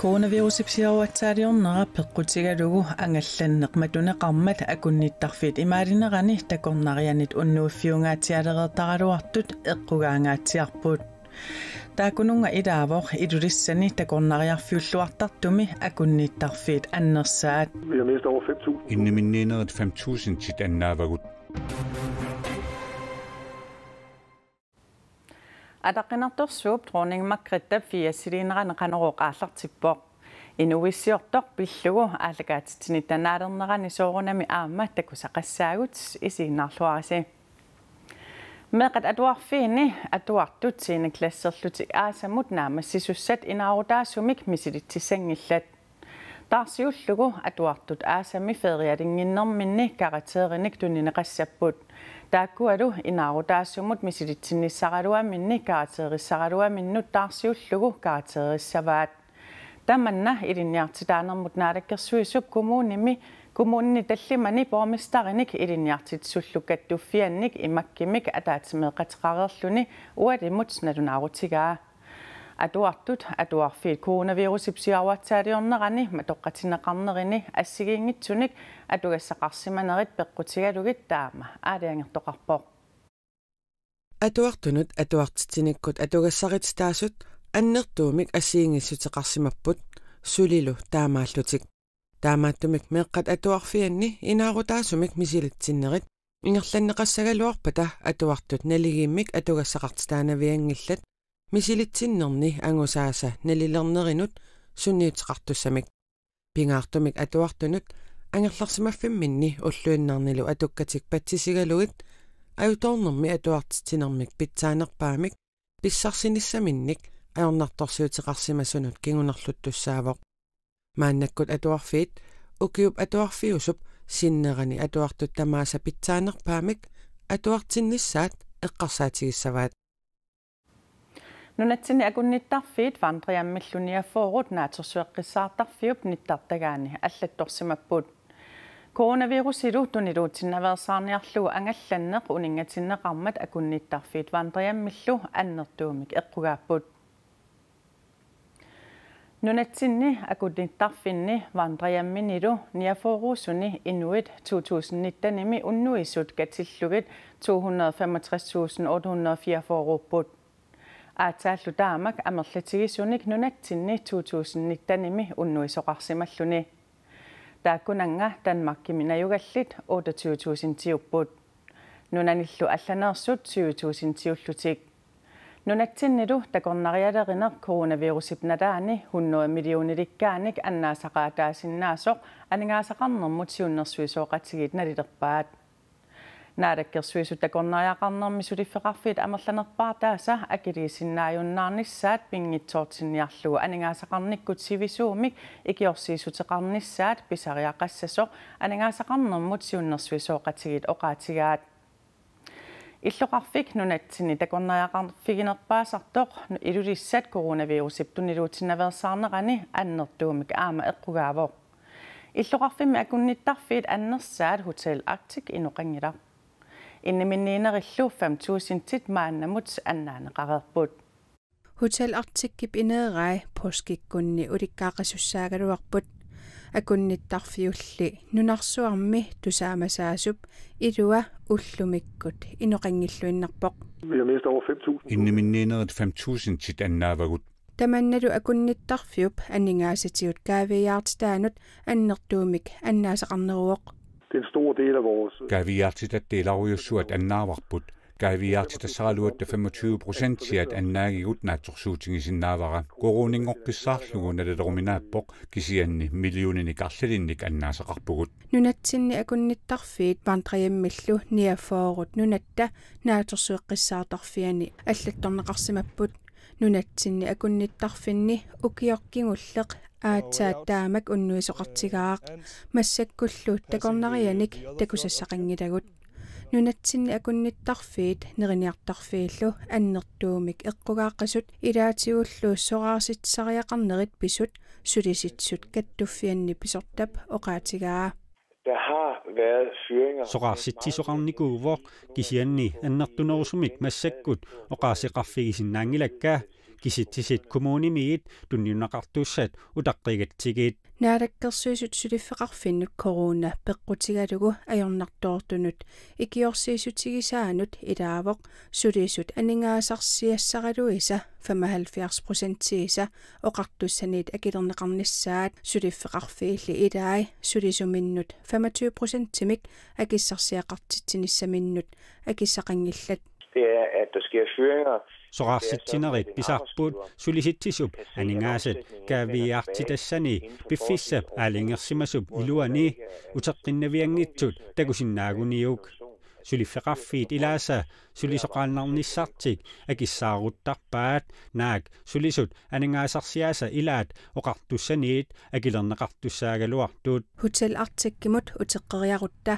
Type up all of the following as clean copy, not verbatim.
Coronavirusipsiaruatsaaliornera peqqutigalugu angallanneqmatuneqarmat akunnittarfit imaalinnerani takornarianit unnuuffiungaatialereertaraluartut eqqugaangaatsiarput taakununga ilaavor ilulissani takornariarfiulluartartumi akunnittarfit annersaat Vi har mistet over 5.000. Inneminneeret 5.000 tit annaavagut. Adaqinartorsuup droningmakrittap fiassiliineranaqaneroqaallartippoq inuissiortoq pillugu aalakaatitsinittanaalernerani soorunami aamma takusaqassaagut isiinnaarluarisi meqat atuarfiini atuartut siinaklasserluti aasamut naamassisussat inaarutaasumik misilitsissangillat taarsiullugu atuartut aasami ferialinginnerminni karateerinik tunineqassapput taakkualu inaarutaasumut misilitsinissaqaluaminni karateerissaqaluaminnut taarsiullugu karateerissavaat tamanna ilinniartitaanermut naalakkersuisup kumuunni tallimani pormestarinik ilinniartitsullukkattuffiannik imakkimik ataatimeeqatiqarerluni ualimut nalunaarutigaa atuarfiit coronavirusipsiaruatsaaliornerani matoqqatineqarnerini assigiingitsunik atugassaqarsimanerit peqqutigalugit taama aaliangertoqarpoq atuartunut atuartitinikkut atugassaritaasut annertuumik assiingissutеқарсимаппут сулилу таамааллутик таамааттумик меэққат атуарфианни инаарутаасумик мисилитсиннерит ингерланнеқассагалуарпата атуартут налигииммик атугассақартитаанавиангиллат мисилитсиннерни ангусааса налилернеринут сунниутеқартуссамик пингаартумик атуартунут ангерларсимаффимминни уллуиннарнилу атуккатик патсисигалугит аюторнерми атуартитинермик питсаанерпаамик писсарсиниссаминник аорнарторсуутеқарсимасунут кигунерлуттуссаавоқ мааннаккут атуарфиит укиуп атуарфиусуп синнерани атуартут тамааса питсаанерпаамик атуартинниссаат эққарсаатигиссаваат нунатсини акунниттарфиит вандриаммиллуниафоорут наатерсуэққиссаартарфиуп ниттартагаани аллатторсимаппут коронавирусилу тунилуутиннаверсаарниарлугу ангалланнеқ унингатиннеқармат акунниттарфиит вандриаммиллу аннертуумик эққугааппут нунатсинни акунниттарфинни вандриамминилу ниафоорусуни инуит 2019-ними уннуисут катиллугит 265.844 аатааллу таамак амерлатигисуник нунатсинни 2019-ними уннуисоқарсималлуни тааккунанга Данмаркиминаюгаллит 28.000 тиуппут нунаниллу алланерсут 20.000 тиуллутик нунатсиннилу такорнариалеринер коронавирусипналаани 100 миллиониликкааник аннаасақаатаасиннаасоқ анингаасақарнэрмут сиуннэрсуисооқатигит налилерпаат наалаккерсуису такорнариақарнэрми сулиффеқарфит амерланерпаартааса акилисиннааюннаарниссаат пингитсоортинниарлугу анингаасақарниккут сивисуумик икиорсиисутеқарниссаат писариақассасоқ анингаасақарнэрмут сиуннэрсуисооқатигит оqaатигаат иллоқарфик нунатсини такорнариақарфигинерпаасартоқ илулиссат коронавирусип тунилуутиннаверсаарнерани аннертуумик аама эққугаавоқ иллоқарфимми акунниттарфиит аннерсаат Hotel Arctic инуқангила иннеминниинериллу 5.000 тит мааннамут аннаанеқарерпут Hotel Arctic кип инеерай поскиккунни уликкаақасуссаагалуарпут акунниттарфиулли нунарсуарми тусаамасаасуп илуа уллумиккут инуқангиллуиннарпоқ Vi har mistet over 5.000. Inneminneeret 5.000 tit annaavagut. таманналу акунниттарфиуп аннингаасатиут каавиаартитаанут аннертуумик аннаасақарнеруоқ Det er en stor del af vores... Kaaviartitat deelaruйussuat annaavarput. Kaaviartitassaraluatta 25% siat annaagigut naatsorsuutigisinnaavara. Koruningoqqissaarlugu nalaleruminaappoq kisianni milliooninik arlalinnik annaasaqarpugut. нунатсинни акунниттарфиит вантриаммиллу ниафоорут нунатта нааторсуэққиссаартарфиани аллатторнеқарсимаппут нунатсинни акунниттарфинни укиоркигуллеқ аатсаат таамак уннуисоқартигаақ массаккуллуут такорнарианик такусассақангилагут нунатсинни акунниттарфиит нериниартарфииллу аннертуумик эққугааққасут илаатигуллууссораарситсариақарнерит писут сулиситсут каттуффианни писортап оqaатигаа Der har været fyringer... soqarsittisoqarnikuuvoq kisianni annertunerusumik massakkut oqaasiqarfigisinnaangilakkaa kisittisit kommunimiit tunniunaqartuussat utaqqigatigiit naadakkersuisut sulifeqarfinnut corona peqqutigalugu ajornartoortunut ikiorsiisutigisaanut ilaavoq sulisut aningaasarsiassaraluisa 75% oqartussaniit akilerneqarnissaat sulifeqarfiilli ilaai sulisuminnut 25%-mik akissarsiaqartitsinissaminnut akissaqangillat. Det er, at der sker fyringer. soqarsitsinerit pisarpuut sulisitsisup aningaasat kaaviartitassani piffissap aalingersimasup iluani uteqqinnavianngitsut takusinnaaguniuk suliffeqarfiit ilaasa sulisoqaannarnissartik akissaaruttарpaat naak sulisut aningaasarsiaasa ilaat oqartussaniit akilerneqartussaagaluartuut Hotel Artikkimut uteqqeriarutta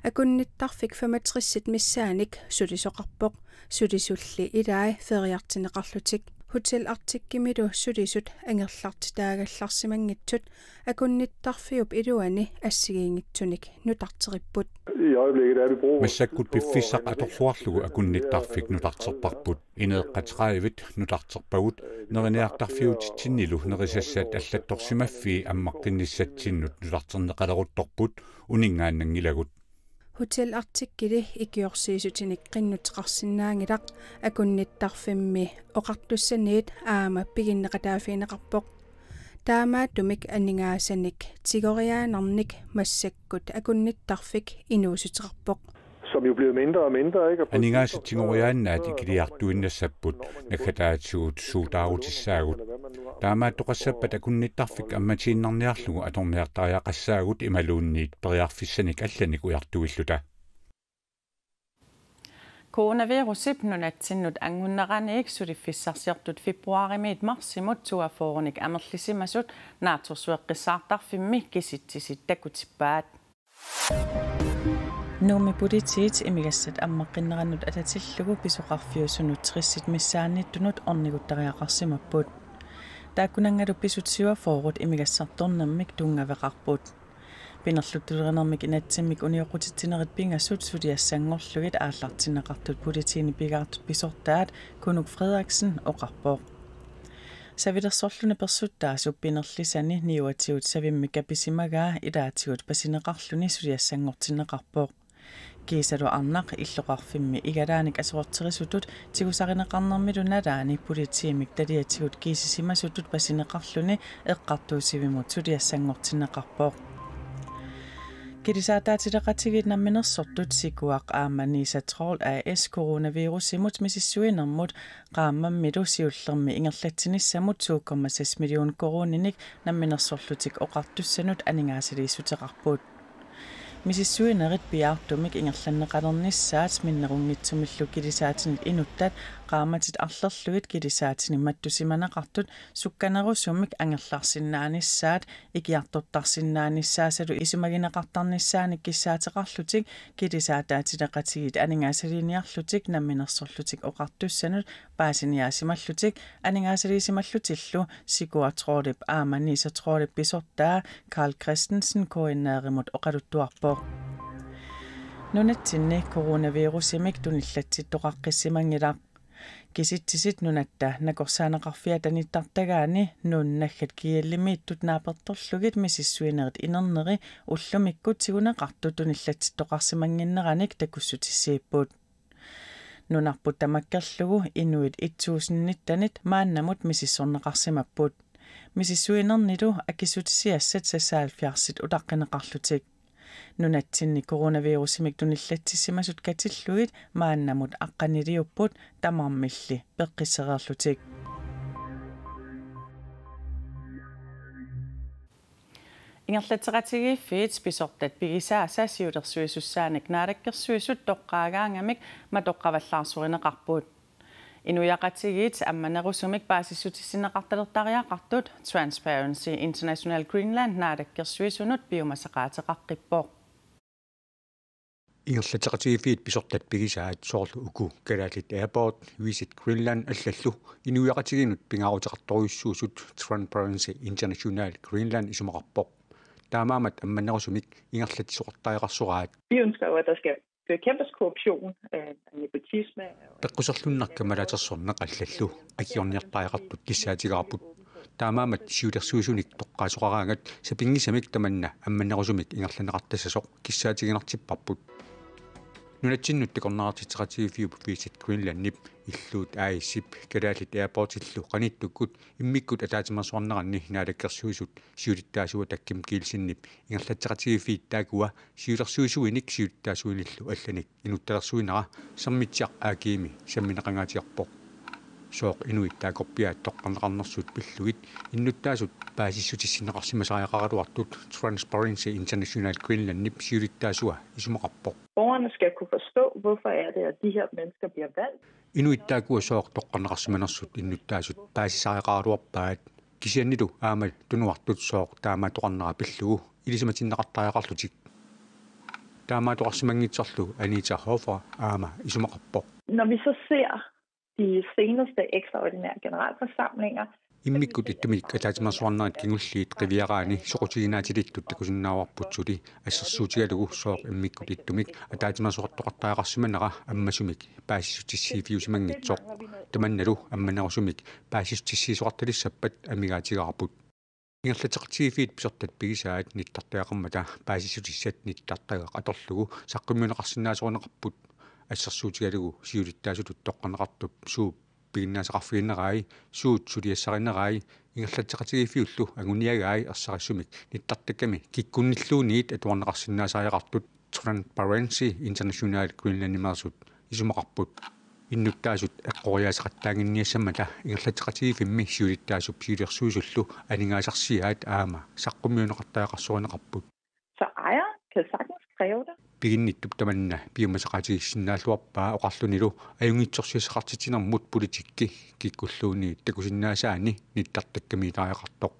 akunnittarfik 65 missaanik sulisoqarpoq sulisulli ilaai feriartineqarlutik Hotel Artikkimilu sulisut angerlartitaagallarsimangitsut akunnittarfiup iluani assigiingitsunik nutarteripput I øjeblikket er vi brug. массаккут пиффиссақ аторлуарлугу акунниттарфик нутартерпарпут инеэққатеқаивит нутартерпагут неринеартарфиутитсиннилу нерисассаат аллатторсимаффи аммаққинниссатсиннут нутартернеқалерутторпут унингааннангилагут Hotel Artikkili ikiorsiisutinik qinnutеқарсинаангилақ akunnittarfimmi oqartussaniit aama piginneqataafiineqarpoq taamaattumik anningaassanik tigoriaanarnik massakkut akunnittarfik inuusuteqarpoq Som jo bliver mindre og mindre, ikke? анигаасатсигориааннаат икилиартуиннассаппут наккатаатсуут суутаарутиссаагут таамааттоқассаппат акунниттарфик амматииннарниарлугу аторниартариақассаагут ималуунниит периарфиссаник алланик уяртуиллута Coronavirusip nunatsinut angunneraniik sulifissarsiartut februarimiit marsimut tuafoornik amerlisimasut naatorsueqqissaartarfimmi kisittisit takutippaat Nuumi puditiit imigassat ammaqqinnerannut atatillugu pisoqarfiusunut trissit missaannittunut orniguttariaqarsimapput taakkunangalu pisutsiuafoorut imigassartornermik tungaveqarput pinerluttulerenermik inatsimmik unioqutittinerit pingassut suliassangorlugit aallartineqartut puditiini pigaartut pisortaat Kunuk Frederiksen oqarpoq Savidersorlune persuttaasup pinerlisani niuatiut savimmika pisimagaa ilaatigut pasineqarluni suliassangortineqarpoq kiisalu arnaq illoqarfimmi igalaanik asorterisutut tigusarineqarnermilu nalaani pulitiimik taliatigut kiisisimasutut pasineqarluni eqqartuusivimut suliassangortineqarpoq Kidisaataatileqatigit namminersortut sikuaq aamaniisa Troll AS coronavirusimut misissuinermut qaamammilu siullermi ingerlatsinissamut 2,6 million koroninik namminersorlutik oqartussanut aningaasiliisuteqarput misissuinerit piartumik ingerlanneqalernissaat minnerungitsumillu kidisaatinit inuttat qaamatit arlerlugit kidisaatini mattusimanaqartut sukkanerusumik angerlarsinnaanissaat ikiartortarsinnaanissaassalu isumagineqartarnissaanik kissaateqarlutik kidisaataatileqatigit aningaasaliiniarlutik namminersorlutik oqartussanut paasiniaasimallutik aningaasaliisimallutillu sikuatroolip aamaniisatroolip pisortaa Carl Christensen koinneerimut oqaluttuarpoq nunatsinni coronavirusimik tunillatittoqaqqissimangilaq kisittisit nunatta nakorsaaneqarfiatanittartagaani nuunnaggat kiallimiittut naapertorlugit misissuinerit inerneri ullumikkut siguneqartut tunillatittoqarsimanginneranik takussutissiipput nunarput tamakkerlugu inuit 1000-nittanit maannamut misissorneqarsimapput misissuinernilu akissutisiassat 70 utaqqaneqarlutik nunatsinni coronavirusimik tunillattissimasut katilluit maannamut aqqaniliupput tamarmilli peqqissererlutik Ingerlateratigiffiit pisortat pigisaasa siulersuisussaanik naalakkersuisut toqqaagaangamik matoqqavallaarsuриneqarput Inuyaqatigit ammanerusumik paasissutissinneqartalertariaqartut Transparency International Greenland naalakkersuisunut biomassaqaateqaqqippoq Ingerlateratigiffiit pisortat pigisaat soorlu uku kalaalit airport Visit Greenland allallu inuyaqatiginut pingaarutеқарторюссуусут Transparency International Greenland isumaqarpoq taamaamat ammanerusumik ingerlatisuqartariaqarсураат Vi ønsker jo, at der skal bekæmpes korruption, nepotisme. Peqquserlunnarkamalatersorneq allallu agiorniartaajaqqartut kissaatigaarput taamaamat siulersuisunik toqqaasuqaraangat sapingisamik tamanna ammanerusumik ingerlaneqartassasoq kissaatiginartipparput nunatsinnut tikornaqartitseqatigifiup visit Greenlandnip illuut aaissip kalaalit airportillu qanittukkut immikkut ataatimersuarneranni naalakkersuisut siulittaasua takkim kiilsinnip ingerlatseqatigifiittaakua siulersuisuinik siulittaasuinillu allanik inuttalersuinara sammitsiaq aakiimi sammineqangaatiarpoq sooq inuittaakorpiaat toqqarneqarnersut pillugit innuttaasut paasissutissineqarsimasaajaqaraluartut Transparency International Greenlandnip siulittaasua isumaqarpoq. Borgerne skal kunne forstå, hvorfor er det, at de her mennesker bliver valgt. Inuittaakua sooq toqqarneqarsimanersut innuttaasut paasisaajaqaraluarpaat kisiannilu aamal tunuartut sooq taamaatoqarnera pillugu ilisamatinneqartaajaqarlutik taamaatoqarsimangitserlu Anita Hofer aama isumaqarpoq. Når vi så ser de seneste ekstraordinære generalforsamlinger, immikkut ittumik ataatimersuarnerat kingulliit qiviaraani soqutiginaatilittu takusinnaawarputsuli assarsuutigalugu sooq immikkut ittumik ataatimersuartoqartaaqarsimanera ammasumik paasissutissiifiusimangitsoq tamannalu ammanerusumik paasissutissiisuqartalissappat amigaatigaarput ingerlateqartigifiit pisertat pigisaat nittartaaqammata paasissutissat nittartagaq atorlugu saqqimmuneqarsinnaasoruneqarput assarsuutigalugu siulittaasutut toqqaneqartup suup piginnaasaqarfiginnerai suut suliassarinerai ingerlateqatigifiullu aguniagaai ersarisumik nittartakkami kikkunnilluuniit atuarneqarsinnaasaajaqartut Transparency International Greenlandimersut isumaqarput innuttaasut eqqoriaasaqattaanginniassamata ingerlateqatigifimmi siulittaasup siulersuisullu aningaasarsiaat aama saqqummiuneqartaaqarsuaneqarput. Så ejer kan sagtens kræve det. Piginnittup tamanna piumasaqatigissinnaalluarpaa oqarlunilu ajungitsorsiasaqartitinermut politikki kikkulluuni takusinnaasaani nittartakkamiitaajaqartoq.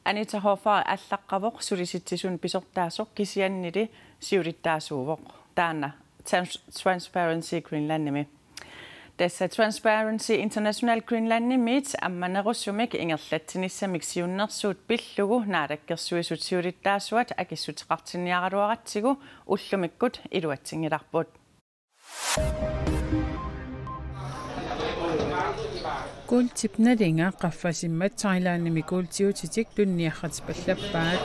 Anita Hofer allaqqavoq sulisittisun pisortaasoq kisiannili siulittaasuuvoq taana Transparency Greenlandnimi. Tässä Transparency International Greenlandnimit ammanerussumik ingerlattinissamik siunnersuut pillugu naalakkersuisut siulittaasuat akissutiqartinniaraluaratsigu ullumikkut iluatsingilarput. Kuultipnalinga qaffasimmat Thailandnimi kuultiutitik tunniarratipallappaat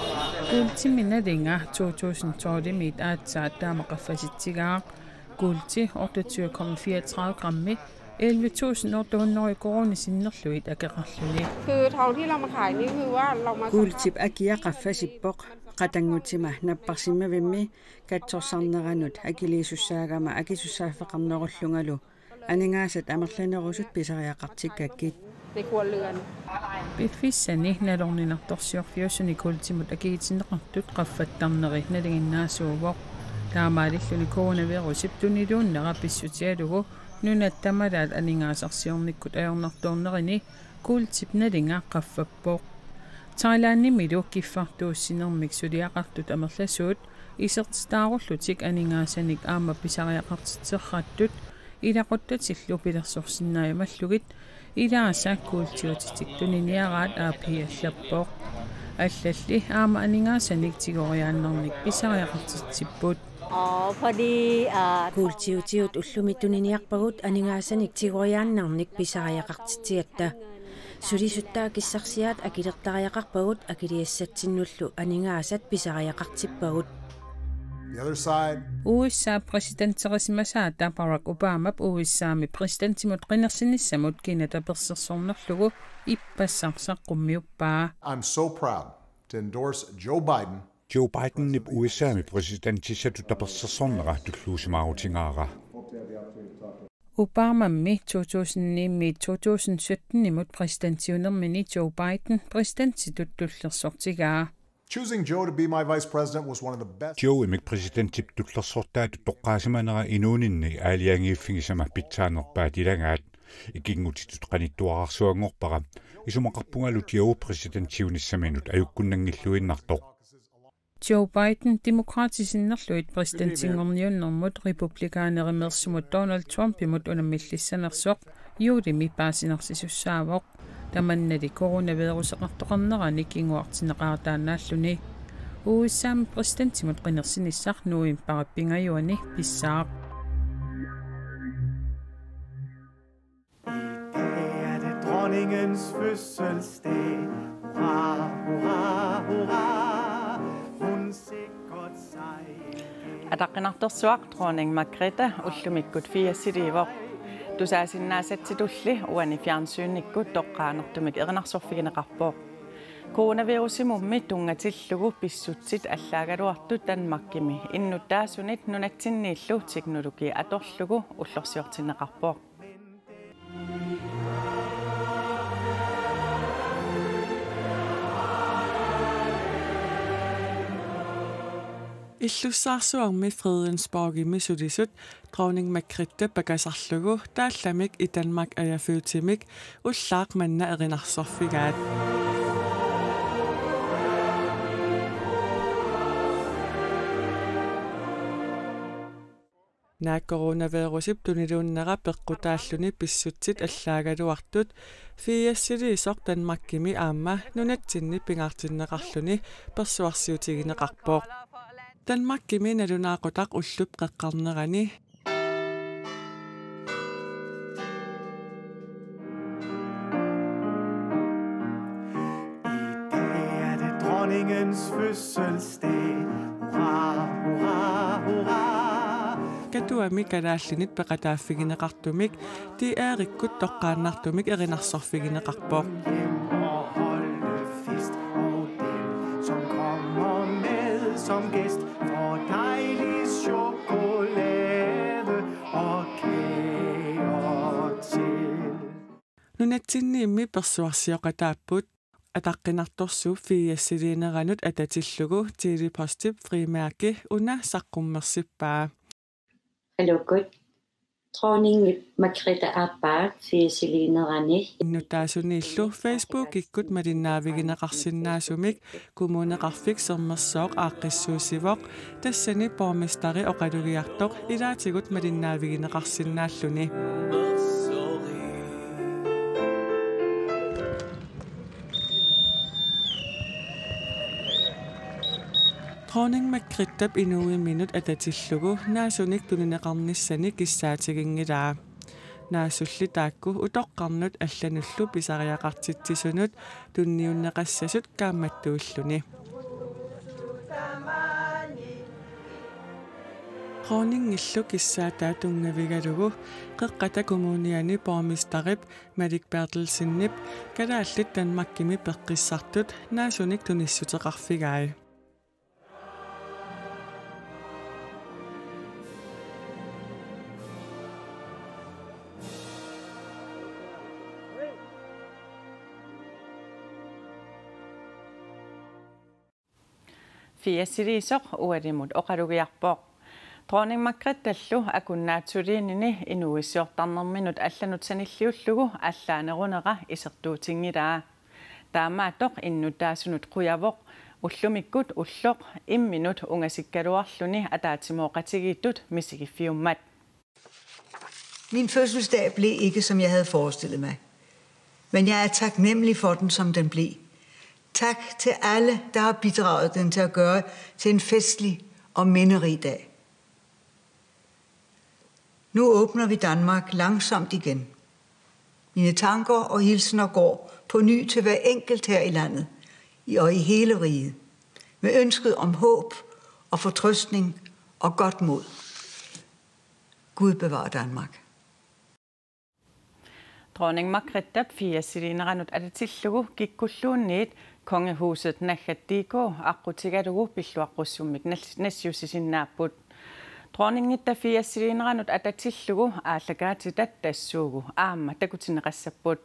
kuultiminalinga 2012 aatsaat taamaqaffasitsigaa kuulti 28,34 grammi 11.800 koronisinnerluit akeqarluni. Kuultip akiaqaffasippoq qatangutima napparsimavimmi katsorsarneranut akiliisussaagama akisussaaffeqarnerullungalu aningaasat amerlanerusut pisariaqartikkakkit. Biffissani nalorninartorsiorfiussuni kuultimut akiitinneqartut qaffattarneri nalinginnaasuuvoq taamaalilluni coronavirusip tuniluunnera pissutialugu nunattamalaat aningaasarsiornikkut ajornartuornerini kuultipnalinga qaffappoq Thailandnimilu kiffartuussinermik suliaqartut amerlasuut isertitaarullutik aningaassanik aama pisariaqartitserrattut ilaquttatillu pilersorsinnaayamallugit ilaasa kuultiutitik tuniniaraat aapiallappoq allalli aama aningaassanik tigoriaannernik pisariaqartitsiput kuultiutiut ullumittuniniarpagut aningaassanik tigoriaannarnik pisariaqartitsiatta sulisuttaa kissarsiaat akilertariaqarpagut akiliassatsinullu aningaasat pisariaqartippagut. USA presidentserisimasaata Barack Obama USAmi presidentimut qinersinissamut kinatapersersornerlugu ippassarsaqqummiuppaa. I'm so proud to endorse Joe Biden. Joe Biden nip USAmi presidentissatutapersersornera tulluusimaarutingaara. Obamammi 2017 imut presidentiunermini Joe Biden presidentitutullersortigaa. Choosing Joe to be my vice president was one of the best. Joe imik presidentip tullersortaat toqqaasimanera inuuninni aaliangiiffigisama pitsaanerpaat ilangaat ikingutitut qanittuararsuangorpara isumaqarpungalut Joe presidentiunissaminut ajukkunnangilluinnartoq. Joe Biden demokratisinnerluit presidentingorniunnermut republikaanerimmersumut Donald Trump imut unamillissanersoq juulimi paasinersisussaavoq tamannali coronaviruseqartoqarnerani kinguartineqaartaannaalluni uussaam præsidenttimut qinnersinissaq nuim parappingajuani pissaaq. Dronningens fødselsdag. Hurra, hurra, hurra. Hun sikkert sig. Ataqinartorsuaq dronning Margrethe ullumikkut 4 siliivoq. Tusaasinnaasatitulli uani fjernsynikkut toqqaanertumik erinarsorfigineqarpoq. Coronavirusимумми тунгаtillugu pissutsit allaagaluartut Danmarkimi innutaasunit nunatsinniillu teknologi atorlugu ullorsiortinneqarpoq. Illussaarsuarmi Fredensborgimi sulisut dronning Margrethe pagasarlugu taallamik I Danmark ajafüütimik ullaaq manna erinarsorfigaat. Naa coronavirusip tuniluunnera peqqutaalluni pissutsit allaagaluartut fiassiliisoq Danmarkimi aamma nunatsinni pingaartinneqarluni persuarsiutigineqarpoq. Danmarkimi nalunaaqutaq ullup qeqqarnerani Dronningens fødselsdag. Hurra, hurra, hurra. Katuami kalaallinit peqataaffigineqartumik ti aarikkut toqqaannartumik erinarsorfigineqarpoq. Som kommer med som gæst for dejlig chokolade og kager til. Nunatsinniimmi persuarsioqataaput атаққинарторсуу фиассилиинеранут ататиллугу тилипостип фримærke уна саққуммерсиппаа. Hallo, dronning Margrethe Abad fiassiliinerani. Innutaasuniillu Facebook ikkut malinnaavigинеқарсинаасумик кумунеқарфик сермерсооқ ааққиссуусивоқ тассани порместари оқалугиартоқ илаатигут малиннаавигинеқарсинааллуни. Dronning Margrethe inuui minut atatillugu naasunik tunineqarnissani kissaatigingilaa. Naasulli taakku utoqqarnut allanullu pisariaqartitsisunut tunniunneqassasut kaammattuulluni. Dronning illu kissaataa tungavigalugu qeqqata kommuniani pormistarip Malik Bertelsinnip kalaallit Danmarkimi peqqissartut naasunik tunissuteqarfigaai. Fiassiliisoq ualimut oqalugiarpoq. Dronning Margrethe akunnaatsuliinini inuissiortarnerminut allanutsanilliullugu allaaneruneqa isertuutingilaa. Taamaatoq innutaasunut quyavoq ullumikkut ulloq imminut ungasikkaluarluni ataatimoqatigiittut misigiffiummat. Min fødselsdag blev ikke, som jeg havde forestillet mig. Men jeg er taknemmelig for den, som den blev. Tak til alle, der har bidraget den til at gøre til en festlig og minderig dag. Nu åbner vi Danmark langsomt igen. Mine tanker og hilsener går på ny til hver enkelt her i landet og i hele riget, med ønsket om håb og fortrøstning og godt mod. Gud bevarer Danmark. Dronning Margrethe fiassiliineranut atatillugu kikkulluunniit kongehuset naggattiiko aqqutigalugu pilluaqqussummik nassiusisinnaaput. Dronningitta fiassiliineranut atatillugu aallakaatitat tassuugu aamma takutineqassaput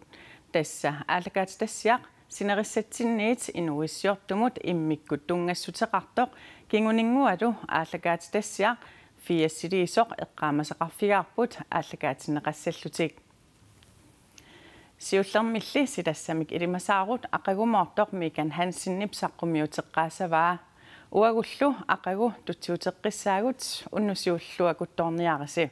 tassa aallakaati tassiaq sinerissatsinniit inuissiortumut immikkut tungassuteqartoq kinguningualu aallakaati tassiaq fiassiliisoq eqqaamasaqarfigaarput aallakaatineqassallutik. Siullermilli sitassamik ilimasaarut aqagumoortoq Mikan Hansinnip saqqummiuteqqaasavaa uagullu aqagu tutsiuteqqissaagut unnusiulluakuttorniarisi.